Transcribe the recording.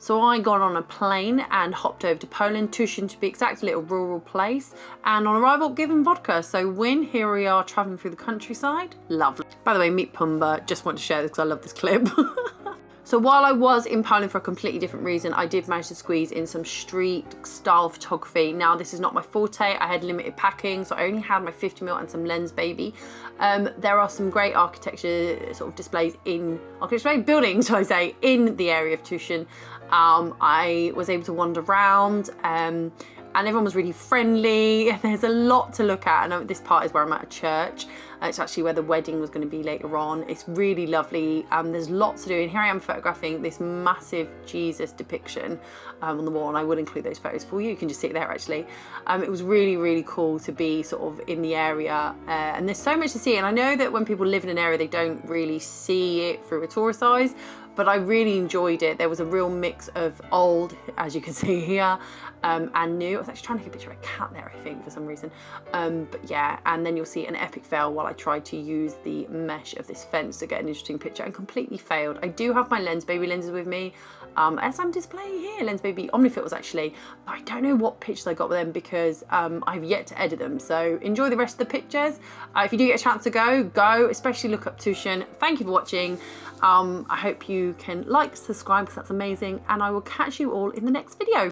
So I got on a plane and hopped over to Poland, Tuszyn to be exact, a little rural place. And on arrival, given vodka. So here we are traveling through the countryside. Lovely. By the way, meet Pumba. Just want to share this because I love this clip. So while I was in Poland for a completely different reason, I did manage to squeeze in some street style photography. Now, this is not my forte. I had limited packing, so I only had my 50mm and some Lensbaby. There are some great architecture sort of displays buildings, shall I say, in the area of Tuszyn. I was able to wander around, and everyone was really friendly. There's a lot to look at. I know this part is where I'm at a church. It's actually where the wedding was going to be later on. It's really lovely. There's lots to do. And here I am photographing this massive Jesus depiction on the wall. And I will include those photos for you. You can just see it there actually. It was really, really cool to be sort of in the area. And there's so much to see. And I know that when people live in an area, they don't really see it through a tourist eyes. But I really enjoyed it. There was a real mix of old, as you can see here, and new. I was actually trying to take a picture of a cat there, I think, for some reason. But yeah, and then you'll see an epic fail while I tried to use the mesh of this fence to get an interesting picture and completely failed. I do have my Lensbaby lenses with me, as I'm displaying here, Lensbaby Omni Filters actually. But I don't know what pictures I got with them because I've yet to edit them. So enjoy the rest of the pictures. If you do get a chance to go, especially look up Tuszyn. Thank you for watching. I hope you can like, subscribe because that's amazing, and I will catch you all in the next video.